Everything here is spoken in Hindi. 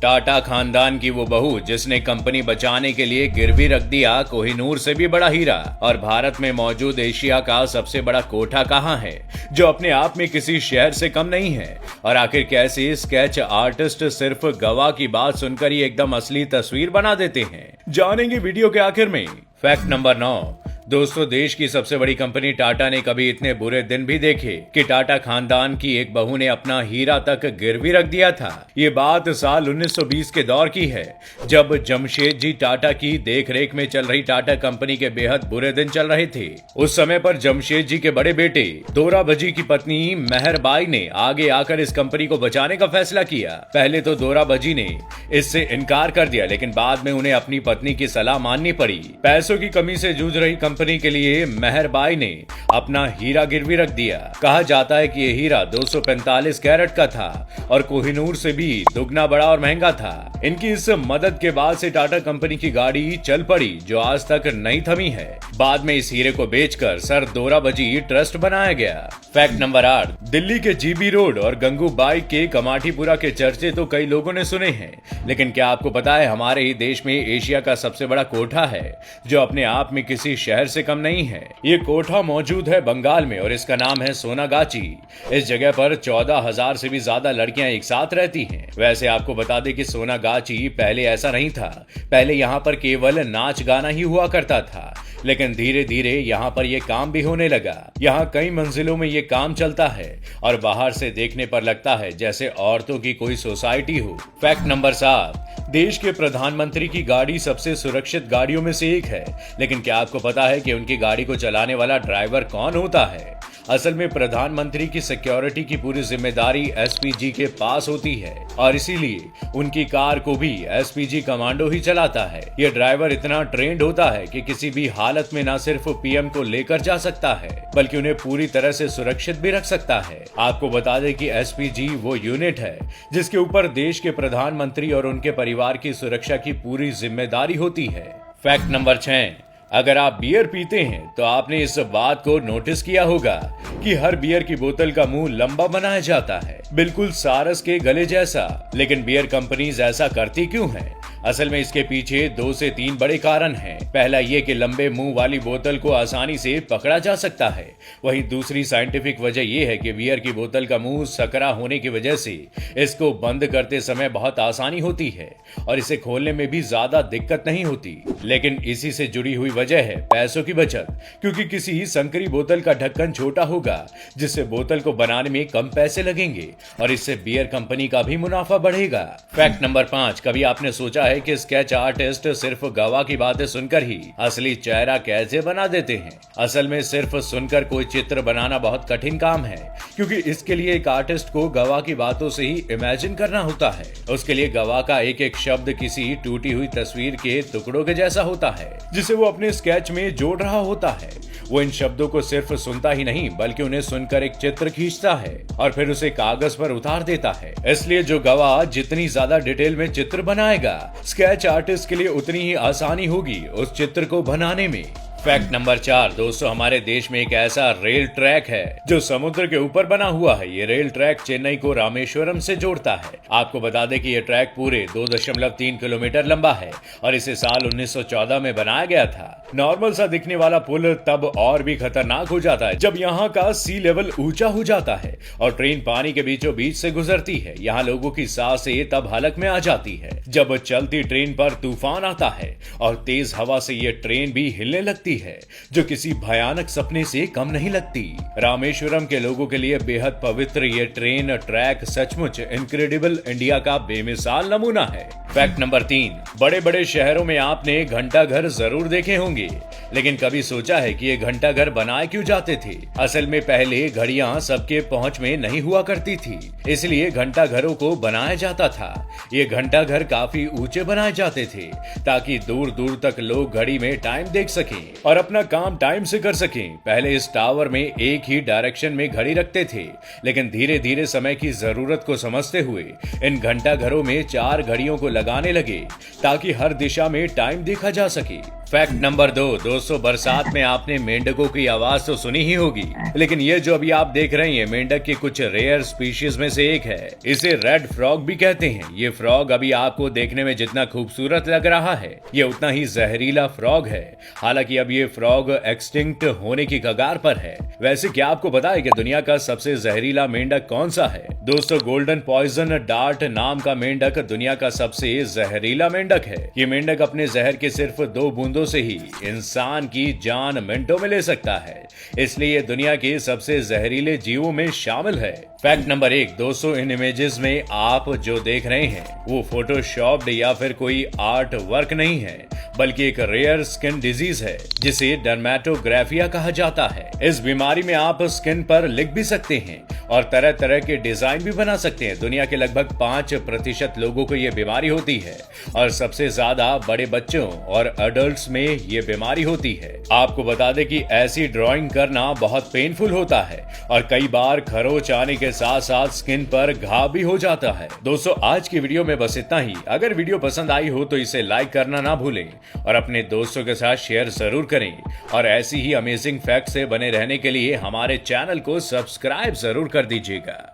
टाटा खानदान की वो बहू जिसने कंपनी बचाने के लिए गिरवी रख दिया कोहिनूर से भी बड़ा हीरा। और भारत में मौजूद एशिया का सबसे बड़ा कोठा कहाँ है जो अपने आप में किसी शहर से कम नहीं है। और आखिर कैसे स्केच आर्टिस्ट सिर्फ गवाह की बात सुनकर ही एकदम असली तस्वीर बना देते हैं, जानेंगे वीडियो के आखिर में। Fact number 9। दोस्तों, देश की सबसे बड़ी कंपनी टाटा ने कभी इतने बुरे दिन भी देखे कि टाटा खानदान की एक बहू ने अपना हीरा तक गिरवी रख दिया था। ये बात साल 1920 के दौर की है, जब जमशेदजी टाटा की देखरेख में चल रही टाटा कंपनी के बेहद बुरे दिन चल रहे थे। उस समय पर जमशेदजी के बड़े बेटे दोराबजी की पत्नी मेहरबाई ने आगे आकर इस कंपनी को बचाने का फैसला किया। पहले तो दोराबजी ने इससे इनकार कर दिया, लेकिन बाद में उन्हें अपनी पत्नी की सलाह माननी पड़ी। पैसों की कमी से जूझ रही कंपनी के लिए मेहरबाई ने अपना हीरा गिरवी रख दिया। कहा जाता है कि यह हीरा 245 कैरेट का था और कोहिनूर से भी दुगना बड़ा और महंगा था। इनकी इस मदद के बाद से टाटा कंपनी की गाड़ी चल पड़ी, जो आज तक नहीं थमी है। बाद में इस हीरे को बेचकर सर दोराबजी ट्रस्ट बनाया गया। Fact number 8। दिल्ली के जीबी रोड और गंगूबाई के कमाठीपुरा के चर्चे तो कई लोगों ने सुने हैं, लेकिन क्या आपको पता है हमारे ही देश में एशिया का सबसे बड़ा कोठा है जो अपने आप में किसी शहर से कम नहीं है। ये कोठा मौजूद है बंगाल में और इसका नाम है सोनागाची। इस जगह पर 14,000 से भी ज्यादा लड़कियां एक साथ रहती हैं। वैसे आपको बता दें कि सोनागाची पहले ऐसा नहीं था। पहले यहाँ पर केवल नाच गाना ही हुआ करता था, लेकिन धीरे धीरे यहाँ पर ये काम भी होने लगा। यहाँ कई मंजिलों में ये काम चलता है और बाहर से देखने पर लगता है जैसे औरतों की कोई सोसाइटी हो। Fact number 7। देश के प्रधानमंत्री की गाड़ी सबसे सुरक्षित गाड़ियों में से एक है, लेकिन क्या आपको पता है कि उनकी गाड़ी को चलाने वाला ड्राइवर कौन होता है? असल में प्रधानमंत्री की सिक्योरिटी की पूरी जिम्मेदारी एसपीजी के पास होती है और इसीलिए उनकी कार को भी एसपीजी कमांडो ही चलाता है। यह ड्राइवर इतना ट्रेंड होता है कि किसी भी हालत में न सिर्फ पीएम को लेकर जा सकता है, बल्कि उन्हें पूरी तरह से सुरक्षित भी रख सकता है। आपको बता दें कि एसपीजी वो यूनिट है जिसके ऊपर देश के प्रधानमंत्री और उनके परिवार की सुरक्षा की पूरी जिम्मेदारी होती है। Fact number 6। अगर आप बियर पीते हैं तो आपने इस बात को नोटिस किया होगा कि हर बियर की बोतल का मुंह लंबा बनाया जाता है, बिल्कुल सारस के गले जैसा। लेकिन बियर कंपनीज ऐसा करती क्यों हैं? असल में इसके पीछे 2 से 3 बड़े कारण हैं। पहला ये कि लंबे मुंह वाली बोतल को आसानी से पकड़ा जा सकता है। वहीं दूसरी साइंटिफिक वजह यह है कि बियर की बोतल का मुंह सकरा होने की वजह से इसको बंद करते समय बहुत आसानी होती है और इसे खोलने में भी ज्यादा दिक्कत नहीं होती। लेकिन इसी से जुड़ी हुई वजह है पैसों की बचत, क्योंकि किसी संकरी बोतल का ढक्कन छोटा होगा जिससे बोतल को बनाने में कम पैसे लगेंगे और इससे बियर कंपनी का भी मुनाफा बढ़ेगा। Fact number 5। कभी आपने सोचा है कि स्केच आर्टिस्ट सिर्फ गवाह की बातें सुनकर ही असली चेहरा कैसे बना देते हैं? असल में सिर्फ सुनकर कोई चित्र बनाना बहुत कठिन काम है, क्योंकि इसके लिए एक आर्टिस्ट को गवाह की बातों से ही इमेजिन करना होता है। उसके लिए गवाह का एक एक शब्द किसी टूटी हुई तस्वीर के टुकड़ों के जैसा होता है, जिसे वो अपने स्केच में जोड़ रहा होता है। वो इन शब्दों को सिर्फ सुनता ही नहीं, बल्कि उन्हें सुनकर एक चित्र खींचता है और फिर उसे कागज पर उतार देता है। इसलिए जो गवाह जितनी ज्यादा डिटेल में चित्र बनाएगा, स्केच आर्टिस्ट के लिए उतनी ही आसानी होगी उस चित्र को बनाने में। Fact number 4। दोस्तों, हमारे देश में एक ऐसा रेल ट्रैक है जो समुद्र के ऊपर बना हुआ है। ये रेल ट्रैक चेन्नई को रामेश्वरम से जोड़ता है। आपको बता दें कि ये ट्रैक पूरे 2.3 किलोमीटर लंबा है और इसे साल 1914 में बनाया गया था। नॉर्मल सा दिखने वाला पुल तब और भी खतरनाक हो जाता है जब यहाँ का सी लेवल ऊंचा हो जाता है और ट्रेन पानी के बीचों बीच से गुजरती है। यहाँ लोगों की सांसें तब हलक में आ जाती है जब चलती ट्रेन पर तूफान आता है और तेज हवा से ये ट्रेन भी हिलने लगती है, जो किसी भयानक सपने से कम नहीं लगती। रामेश्वरम के लोगों के लिए बेहद पवित्र ये ट्रेन ट्रैक सचमुच इनक्रेडिबल इंडिया का बेमिसाल नमूना है। Fact number 3। बड़े बड़े शहरों में आपने घंटाघर जरूर देखे होंगे, लेकिन कभी सोचा है कि ये घंटाघर बनाए क्यों जाते थे? असल में पहले घड़ियां सबके पहुंच में नहीं हुआ करती थी, इसलिए घंटाघरों को बनाया जाता था। ये घंटाघर काफी ऊंचे बनाए जाते थे ताकि दूर दूर तक लोग घड़ी में टाइम देख सकें और अपना काम टाइम से कर सकें। पहले इस टावर में एक ही डायरेक्शन में घड़ी रखते थे, लेकिन धीरे धीरे समय की जरूरत को समझते हुए इन घंटाघरों में 4 घड़ियों को लगाने लगे ताकि हर दिशा में टाइम देखा जा सके। फैक्ट नंबर 2, दोस्तों बरसात में आपने मेंढकों की आवाज तो सुनी ही होगी, लेकिन ये जो अभी आप देख रहे हैं मेंढक के कुछ रेयर स्पीशीज में से एक है। इसे रेड फ्रॉग भी कहते हैं। ये फ्रॉग अभी आपको देखने में जितना खूबसूरत लग रहा है, ये उतना ही जहरीला फ्रॉग है। हालांकि अब ये फ्रॉग एक्सटिंक्ट होने की कगार पर है। वैसे क्या आपको पता है कि दुनिया का सबसे जहरीला मेंढक कौन सा है? दोस्तों गोल्डन पॉइजन डार्ट नाम का मेंढक दुनिया का सबसे जहरीला मेंढक है। ये मेंढक अपने जहर के सिर्फ 2 बूंदों से ही इंसान की जान मिनटों में ले सकता है, इसलिए ये दुनिया के सबसे जहरीले जीवों में शामिल है। फैक्ट नंबर 1, दोस्तों इन इमेजेस में आप जो देख रहे हैं वो फोटोशॉप्ड या फिर कोई आर्ट वर्क नहीं है, बल्कि एक रेयर स्किन डिजीज है जिसे डर्मेटोग्राफिया कहा जाता है। इस बीमारी में आप स्किन पर लिख भी सकते हैं और तरह तरह के डिजाइन भी बना सकते हैं। दुनिया के लगभग 5% लोगों को ये बीमारी होती है और सबसे ज्यादा बड़े बच्चों और अडल्ट्स में ये बीमारी होती है। आपको बता दें कि ऐसी ड्राइंग करना बहुत पेनफुल होता है और कई बार खरोच आने के साथ साथ स्किन पर घाव भी हो जाता है। दोस्तों आज की वीडियो में बस इतना ही। अगर वीडियो पसंद आई हो तो इसे लाइक करना ना भूलें और अपने दोस्तों के साथ शेयर जरूर करें और ऐसी ही अमेजिंग फैक्ट से बने रहने के लिए हमारे चैनल को सब्सक्राइब जरूर कर दीजिएगा।